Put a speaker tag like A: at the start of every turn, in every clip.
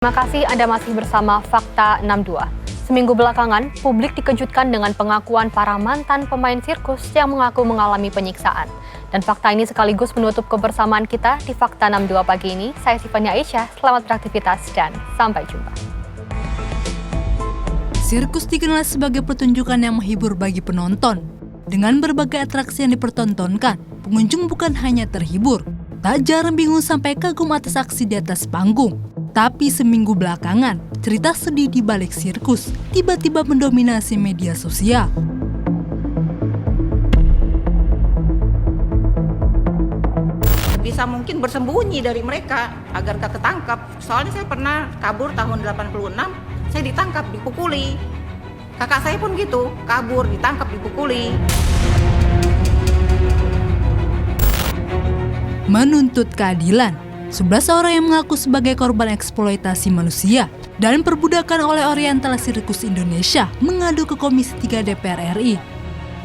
A: Terima kasih Anda masih bersama Fakta 62. Seminggu belakangan, publik dikejutkan dengan pengakuan para mantan pemain sirkus yang mengaku mengalami penyiksaan. Dan fakta ini sekaligus menutup kebersamaan kita di Fakta 62 pagi ini. Saya Sifania Aisyah, selamat beraktivitas dan sampai jumpa.
B: Sirkus dikenal sebagai pertunjukan yang menghibur bagi penonton. Dengan berbagai atraksi yang dipertontonkan, pengunjung bukan hanya terhibur, tak jarang bingung sampai kagum atas aksi di atas panggung. Tapi seminggu belakangan, cerita sedih di balik sirkus tiba-tiba mendominasi media sosial.
C: Bisa mungkin bersembunyi dari mereka agar gak ketangkap. Soalnya saya pernah kabur tahun 86, saya ditangkap, dipukuli. Kakak saya pun gitu, kabur, ditangkap, dipukuli.
B: Menuntut keadilan, 11 orang yang mengaku sebagai korban eksploitasi manusia dan perbudakan oleh Oriental Sirkus Indonesia mengadu ke Komisi 3 DPR RI.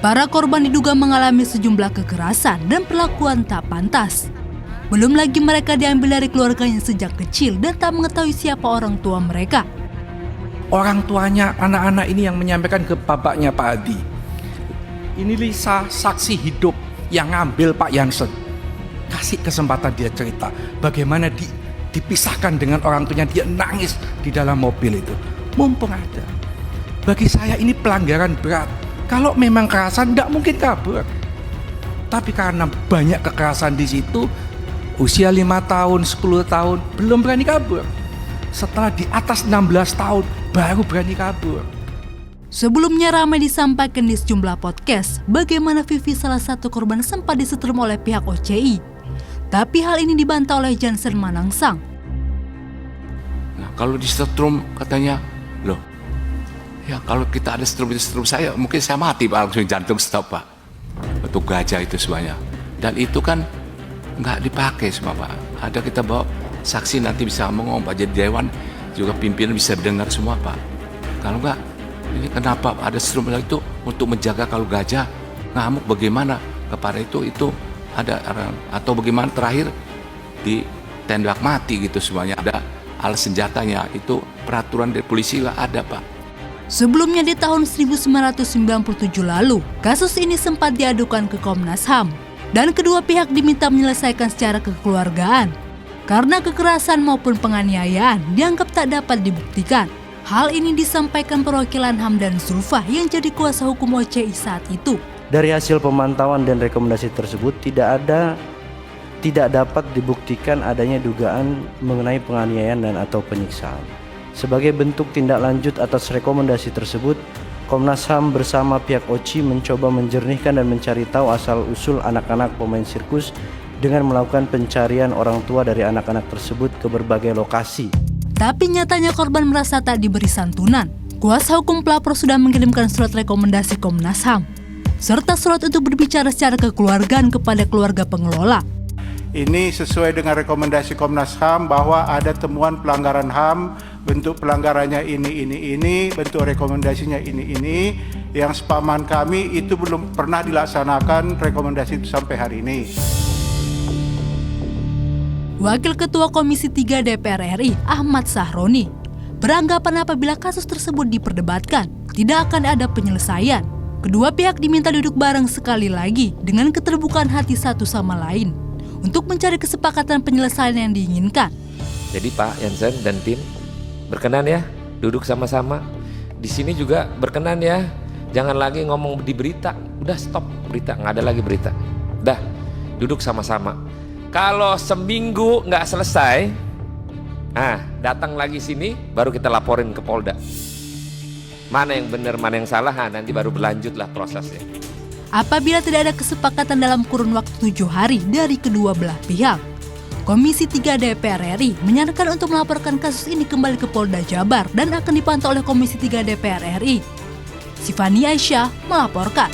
B: Para korban diduga mengalami sejumlah kekerasan dan perlakuan tak pantas. Belum lagi mereka diambil dari keluarganya sejak kecil dan tak mengetahui siapa orang tua mereka.
D: Orang tuanya anak-anak ini yang menyampaikan ke bapaknya Pak Adi. Ini Lisa saksi hidup yang ngambil Pak Jansen. Kasih kesempatan dia cerita bagaimana dipisahkan dengan orang tuanya, dia nangis di dalam mobil itu. Mumpung ada. Bagi saya ini pelanggaran berat. Kalau memang kekerasan tidak mungkin kabur. Tapi karena banyak kekerasan di situ, usia 5 tahun, 10 tahun belum berani kabur. Setelah di atas 16 tahun baru berani kabur.
B: Sebelumnya ramai disampaikan di sejumlah podcast bagaimana Vivi salah satu korban sempat disetrum oleh pihak OCI. Tapi hal ini dibantah oleh Jansen Manangsang.
E: Nah, kalau disetrum katanya, loh, ya kalau kita ada setrum saya, mungkin saya mati Pak, langsung jantung stop Pak. Untuk gajah itu semuanya. Dan itu kan nggak dipakai semua Pak. Ada kita bawa saksi nanti bisa ngomong Pak, jadi dewan juga pimpinan bisa dengar semua Pak. Kalau nggak, ini kenapa ada setrum itu untuk menjaga kalau gajah ngamuk bagaimana kepada itu ada atau bagaimana terakhir ditembak mati gitu semuanya, ada alat senjatanya, itu peraturan dari polisi nggak ada Pak.
B: Sebelumnya di tahun 1997 lalu, kasus ini sempat diadukan ke Komnas HAM dan kedua pihak diminta menyelesaikan secara kekeluargaan karena kekerasan maupun penganiayaan dianggap tak dapat dibuktikan. Hal ini disampaikan perwakilan Hamdan Zulfa yang jadi kuasa hukum OCI saat itu.
F: Dari hasil pemantauan dan rekomendasi tersebut tidak dapat dibuktikan adanya dugaan mengenai penganiayaan dan atau penyiksaan. Sebagai bentuk tindak lanjut atas rekomendasi tersebut, Komnas HAM bersama pihak OCI mencoba menjernihkan dan mencari tahu asal-usul anak-anak pemain sirkus dengan melakukan pencarian orang tua dari anak-anak tersebut ke berbagai lokasi.
B: Tapi nyatanya korban merasa tak diberi santunan. Kuasa hukum pelapor sudah mengirimkan surat rekomendasi Komnas HAM serta surat untuk berbicara secara kekeluargaan kepada keluarga pengelola.
G: Ini sesuai dengan rekomendasi Komnas HAM bahwa ada temuan pelanggaran HAM, bentuk pelanggarannya ini, bentuk rekomendasinya ini, yang sepaman kami itu belum pernah dilaksanakan rekomendasi itu sampai hari ini.
B: Wakil Ketua Komisi 3 DPR RI, Ahmad Sahroni, beranggapan apabila kasus tersebut diperdebatkan, tidak akan ada penyelesaian. Kedua pihak diminta duduk bareng sekali lagi dengan keterbukaan hati satu sama lain untuk mencari kesepakatan penyelesaian yang diinginkan.
H: Jadi Pak Jansen dan tim berkenan ya duduk sama-sama. Di sini juga berkenan ya, jangan lagi ngomong di berita. Udah stop berita, nggak ada lagi berita. Udah duduk sama-sama. Kalau seminggu nggak selesai, datang lagi sini baru kita laporin ke Polda. Mana yang benar, mana yang salah, nanti baru berlanjutlah prosesnya.
B: Apabila tidak ada kesepakatan dalam kurun waktu 7 hari dari kedua belah pihak, Komisi 3 DPR RI menyarankan untuk melaporkan kasus ini kembali ke Polda Jabar dan akan dipantau oleh Komisi 3 DPR RI. Sifania Aisyah melaporkan.